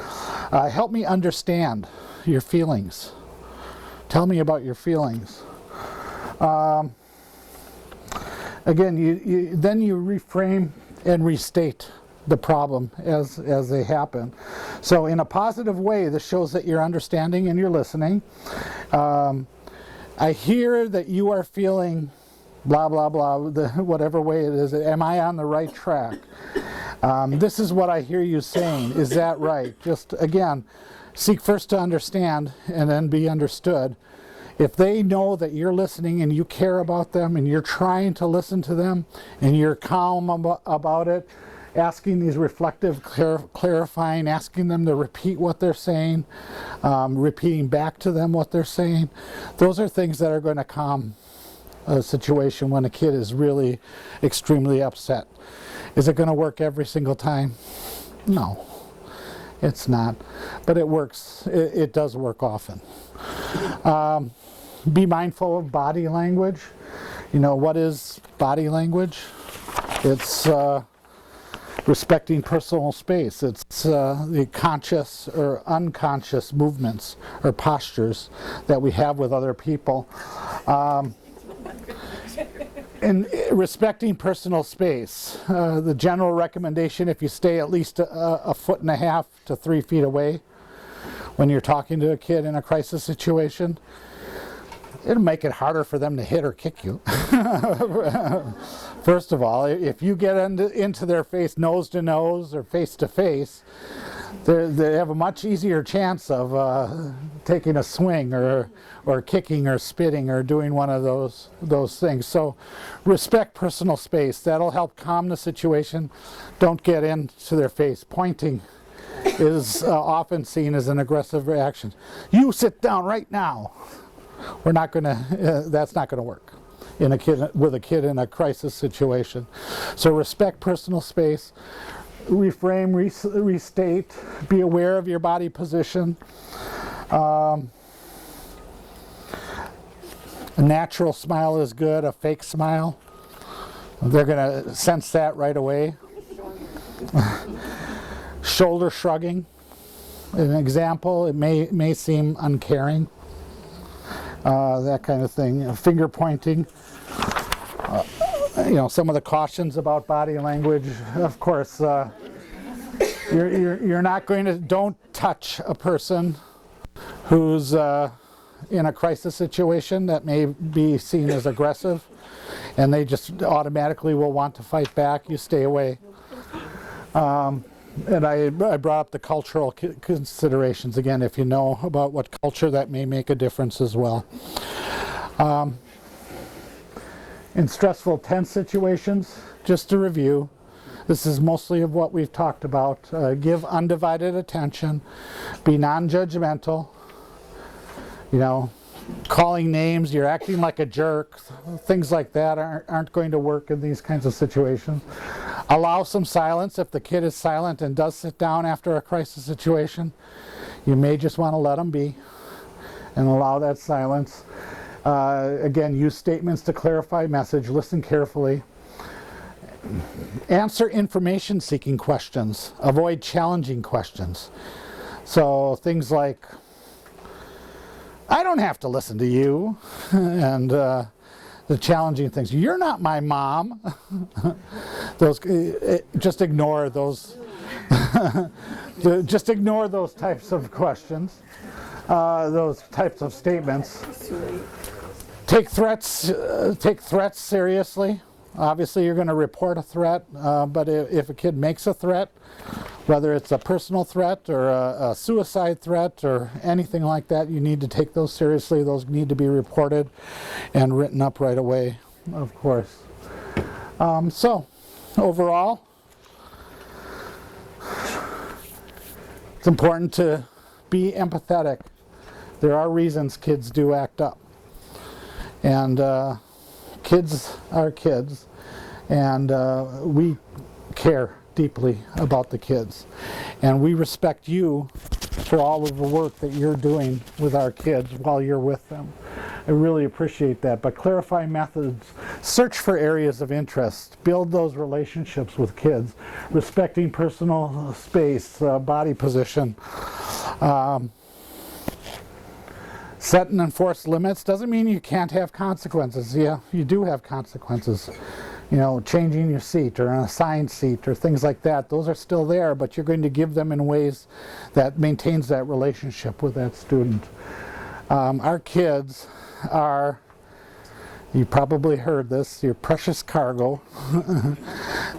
Help me understand your feelings. Tell me about your feelings. Again, then you reframe and restate the problem as they happen. So in a positive way, this shows that you're understanding and you're listening. I hear that you are feeling blah, blah, blah, whatever way it is. Am I on the right track? This is what I hear you saying. Is that right? Just, again, seek first to understand and then be understood. If they know that you're listening and you care about them and you're trying to listen to them and you're calm about it, asking these reflective, clarifying, asking them to repeat what they're saying, repeating back to them what they're saying, those are things that are going to calm a situation when a kid is really extremely upset. Is it going to work every single time? No, it's not. But it works. It does work often. Be mindful of body language. You know, what is body language? It's respecting personal space. It's the conscious or unconscious movements or postures that we have with other people. And respecting personal space. The general recommendation, if you stay at least a 1.5 to 3 feet away when you're talking to a kid in a crisis situation, it'll make it harder for them to hit or kick you. First of all, if you get into their face nose to nose or face to face, they have a much easier chance of taking a swing or kicking or spitting or doing one of those things. So respect personal space. That'll help calm the situation. Don't get into their face. Pointing is often seen as an aggressive reaction. You sit down right now. We're not going to, that's not going to work with a kid in a crisis situation. So respect personal space, reframe, restate, be aware of your body position. A natural smile is good, a fake smile, they're going to sense that right away. Shoulder shrugging, an example, it may seem uncaring, that kind of thing. Finger pointing, you know, some of the cautions about body language. Of course, you're not going to, don't touch a person who's in a crisis situation that may be seen as aggressive, and they just automatically will want to fight back. You stay away. And I brought up the cultural considerations again. If you know about what culture, that may make a difference as well. In stressful, tense situations, just to review, this is mostly of what we've talked about. Give undivided attention, be non-judgmental, you know, calling names, you're acting like a jerk, things like that aren't going to work in these kinds of situations. Allow some silence. If the kid is silent and does sit down after a crisis situation, you may just want to let them be and allow that silence. Again, use statements to clarify message, listen carefully. Answer information-seeking questions. Avoid challenging questions. So things like, I don't have to listen to you, and the challenging things. You're not my mom. Those, just ignore those. Just ignore those types of questions, those types of statements. Take threats seriously. Obviously, you're going to report a threat, but if a kid makes a threat, whether it's a personal threat or a suicide threat or anything like that, you need to take those seriously. Those need to be reported and written up right away, of course. So, overall, it's important to be empathetic. There are reasons kids do act up. And kids are kids, and we care deeply about the kids, and we respect you for all of the work that you're doing with our kids while you're with them. I really appreciate that. But clarify methods, search for areas of interest, build those relationships with kids, respecting personal space, body position. Set and enforce limits doesn't mean you can't have consequences. Yeah, you do have consequences. You know, changing your seat or an assigned seat or things like that. Those are still there, but you're going to give them in ways that maintains that relationship with that student. Our kids are, you probably heard this, your precious cargo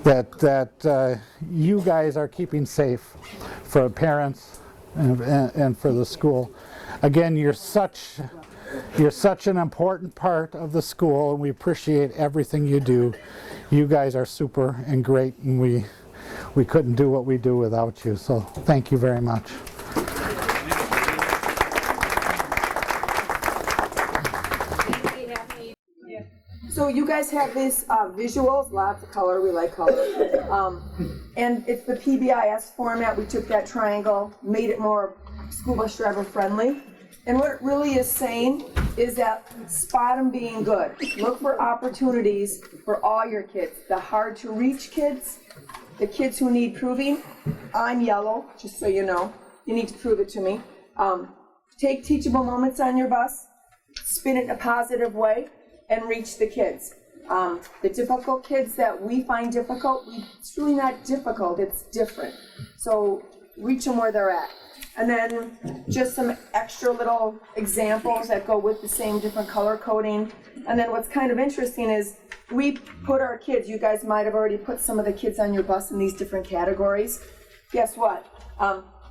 that you guys are keeping safe for parents and for the school. Again, you're such an important part of the school, and we appreciate everything you do. You guys are super and great, and we couldn't do what we do without you. So thank you very much. So you guys have these visuals, lots of color, we like color. And it's the PBIS format. We took that triangle, made it more school bus driver friendly. And what it really is saying is that spot them being good. Look for opportunities for all your kids. The hard to reach kids, the kids who need proving. I'm yellow, just so you know. You need to prove it to me. Take teachable moments on your bus, spin it in a positive way, and reach the kids. The difficult kids that we find difficult, it's really not difficult, it's different. So reach them where they're at. And then just some extra little examples that go with the same different color coding. And then what's kind of interesting is we put our kids, you guys might have already put some of the kids on your bus in these different categories. Guess what?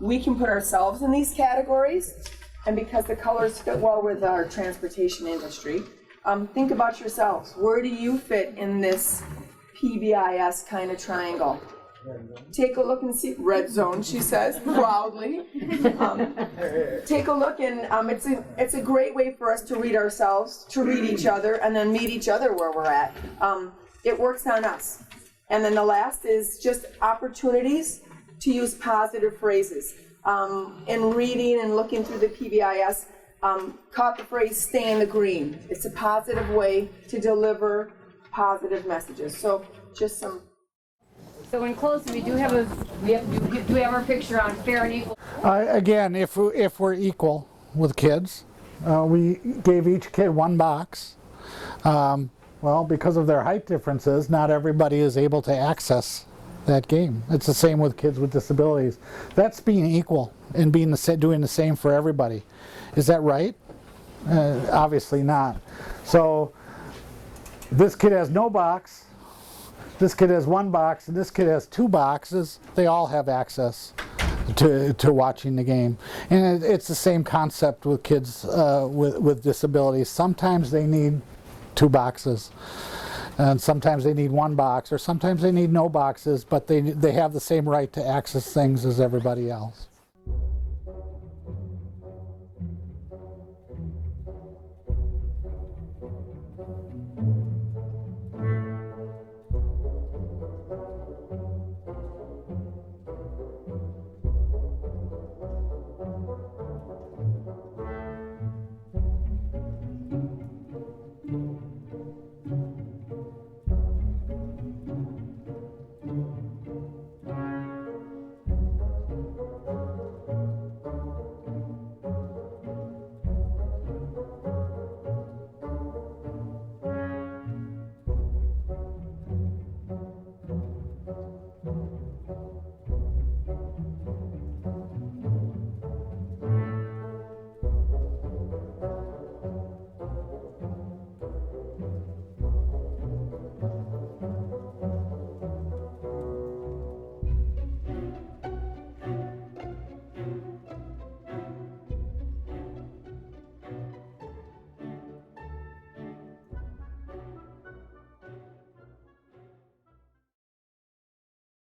We can put ourselves in these categories, and because the colors fit well with our transportation industry, think about yourselves. Where do you fit in this PBIS kind of triangle? take a look and see, red zone, she says, proudly. Take a look and it's a great way for us to read ourselves, to read each other, and then meet each other where we're at. It works on us. And then the last is just opportunities to use positive phrases. In reading and looking through the PBIS, caught the phrase, stay in the green. It's a positive way to deliver positive messages. So just some. So in closing, we do have our picture on fair and equal. Again, if we're equal with kids, we gave each kid one box. Well, because of their height differences, not everybody is able to access that game. It's the same with kids with disabilities. That's being equal and doing the same for everybody. Is that right? Obviously not. So this kid has no box, this kid has one box, and this kid has two boxes. They all have access to watching the game. And it's the same concept with kids with disabilities. Sometimes they need two boxes, and sometimes they need one box, or sometimes they need no boxes, but they have the same right to access things as everybody else.